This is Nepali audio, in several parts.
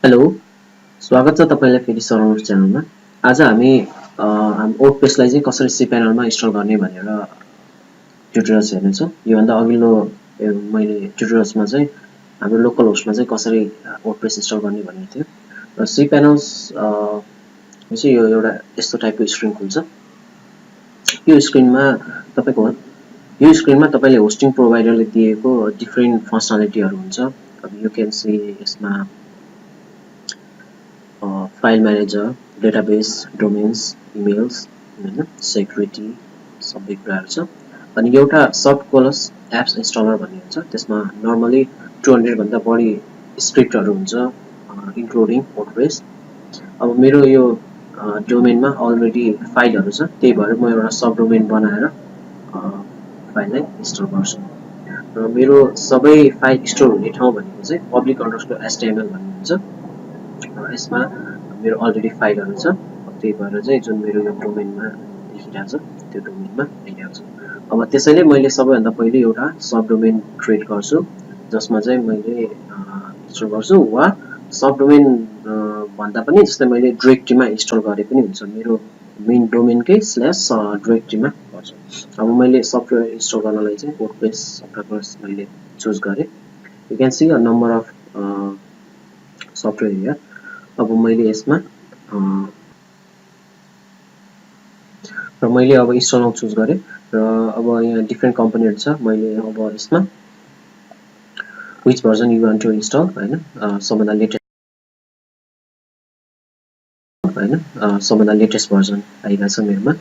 हेलो स्वागत छ तपाईलाई फेरि सरल च्यानलमा। आज हामी वर्डप्रेसलाई चाहिँ कसरी cPanelमा इन्स्टल गर्ने भनेर ट्युटोरियल्स हेर्नेछौँ। यो भन्दा अघिल्लो मैले ट्युटोरियल्समा चाहिँ हाम्रो लोकल होस्टमा चाहिँ कसरी वर्डप्रेस इन्स्टल गर्ने भनेको थियो। र cPanels चाहिँ यो एउटा यस्तो टाइपको स्क्रिन खुल्छ। यो स्क्रिनमा तपाईले होस्टिङ प्रोवाइडरले दिएको डिफरेन्ट फंक्सनालिटीहरु हुन्छ। अब यु क्यान सी यसमा file manager, database, domains, emails, हैन, सेक्युरिटी सबै कुराहरु छ। अनि एउटा सफ्ट कोलस एप्स इन्स्टलर भन्ने हुन्छ। त्यसमा नर्मली 200 भन्दा बढी स्क्रिप्टहरु हुन्छ, इन्क्लुडिङ वर्डप्रेस। अब मेरो यो डोमेनमा अलरेडी फाइलहरु छ, त्यही भएर म एउटा सब डोमेन बनाएर फाइललाई इन्स्टल गर्छु। र मेरो सबै फाइल स्टोर हुने ठाउँ भनेको चाहिँ public_html भन्ने हुन्छ। यसमा मेरो अलरेडी फाइलहरु छ, त्यही भएर चाहिँ जुन मेरो यो डोमेनमा देखिरहेको छ त्यो डोमेनमा आइरहेको छ। अब त्यसैले मैले सबैभन्दा पहिले एउटा सब डोमेन क्रिएट गर्छु, जसमा चाहिँ मैले इन्स्टल गर्छु, वा सब डोमेन भन्दा पनि जस्तै मैले डाइरेक्टरीमा इन्स्टल गरे पनि हुन्छ। मेरो मेन डोमेनकै /डाइरेक्टरीमा गर्छु। अब मैले सफ्टवेयर इन्स्टल गर्नलाई चाहिँ वर्डप्रेस सफ्टवेयर मैले चुज गरे। You can see a number of software here. अब मैले यसमा र मैले अब इन्स्टल नाउ चुज गरे र अब यहाँ डिफरेन्ट कम्पनीहरु छ। मैले अब यसमा which version you want to install हैन, सबभन्दा लेटेस्ट हैन, सबभन्दा लेटेस्ट भर्जन आइरा छ मेरोमा।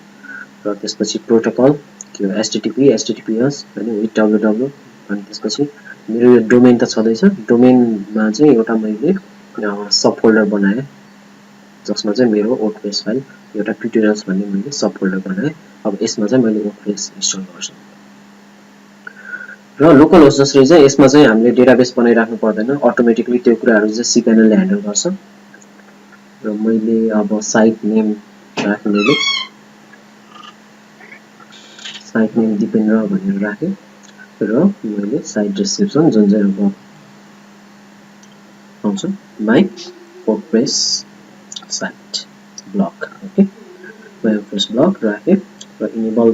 र त्यसपछि प्रोटोकल के हो, http https हैन, विथ www। अनि त्यसपछि मेरो यो डोमेन त छँदै छ। डोमेनमा चाहिँ एउटा मैले सब फोल्डर बनाए, जसमा चाहिँ मेरो वर्डप्रेस फाइल एउटा ट्युटोरियल्स भन्ने मैले सब फोल्डर बनाए। अब यसमा चाहिँ मैले वर्डप्रेस इन्स्टल गर्छु। र लोकल होस्ट जसले चाहिँ यसमा चाहिँ हामीले डेटाबेस बनाइराख्नु पर्दैन, अटोमेटिकली त्यो कुराहरु चाहिँ cPanel ले ह्यान्डल गर्छ। र मैले अब साइट नेम राख्ने, मैले साइट नेम dipendra भनेर राखे। र मैले साइट डिस्क्रिप्सन जुन चाहिँ अब आउँछ my WordPress site blog, okay, my WordPress blog राखे। र इनेबल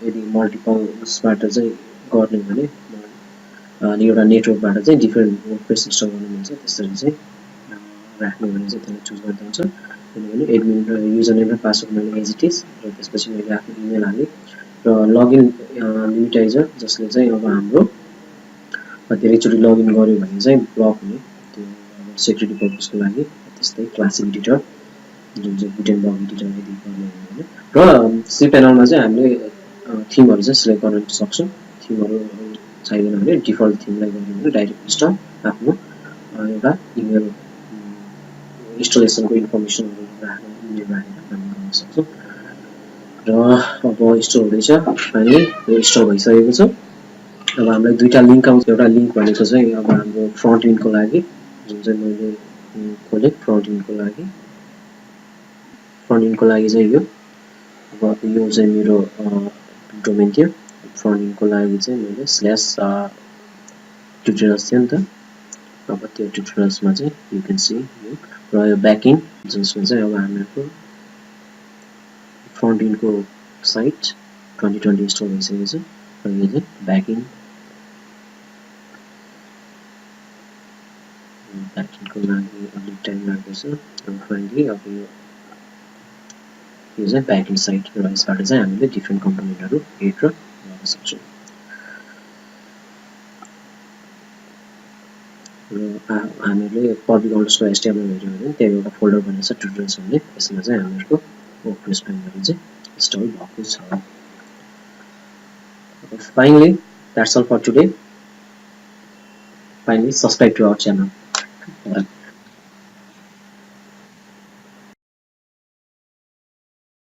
यदि मल्टिपल उसबाट चाहिँ गर्ने भने अनि एउटा नेटवर्कबाट चाहिँ डिफरेन्ट वर्डप्रेस इन्स्टल गर्नुहुन्छ, त्यसरी चाहिँ राख्ने भने चाहिँ त्यसले चुज गर्दा हुन्छ। किनभने एडमिन र युजर नेम र पासवर्ड मैले एज इट इज, र त्यसपछि मैले आफ्नो इमेल हाले। र लगइन लिमिटाइजर जसले चाहिँ अब हाम्रो धेरैचोटि लगइन गर्यो भने चाहिँ ब्लक हुने, त्यो अब सेक्युरिटी पर्पसको लागि। त्यस्तै क्लास एडिटर जुन चाहिँ गुटेनबर्ग एडिटर यदि गर्ने हो भने। र cPanelमा चाहिँ हामीले थीमहरु चाहिँ सिलेक्ट गर्न सक्छौं। थीमहरु चाहिएन भने डिफल्ट थीमलाई गर्ने भने डाइरेक्ट इन्स्टल आफ्नो एउटा इमेल इन्स्टलेसनको इन्फर्मेसनहरु राखेर काम गर्न सक्छौं। र अब इन्स्टल हुँदैछ, फाइनली यो इन्स्टल भइसकेको छ। अब हामीलाई दुईटा लिंक आउँछ। एउटा लिंक भनेको चाहिँ अब हाम्रो फ्रन्ट एन्डको लागि, जुन चाहिँ मैले खोले फ्रन्ट एन्डको लागि चाहिँ यो। अब यो चाहिँ मेरो डोमेन थियो। फ्रन्ट एन्डको लागि चाहिँ मैले /ट्युटोरियल्स थियो नि त। अब त्यो ट्युटोरियल्समा चाहिँ यु क्यान सी यो। र यो ब्याक एन्ड जसमा चाहिँ अब हामीहरुको फ्रन्ट एन्डको साइट 2020 इन्स्टल भइसकेको छ। र यो चाहिँ ब्याक एन्डको लागि अलिक टाइम लाग्दैछ। र फाइनली अब यो चाहिँ ब्याक एन्ड साइट, र यसबाट चाहिँ हामीले डिफरेन्ट कम्पोनेन्टहरु एड र गर्न सक्छौं। र हामीले public_html हेर्यो भने त्यहाँ एउटा फोल्डर बनेको छ ट्युटोरियल्स भन्ने, यसमा चाहिँ हामीहरुको वर्डप्रेस फाइलहरु चाहिँ इन्स्टल भएको छ। Finally, that's all for today. Finally, subscribe to our channel.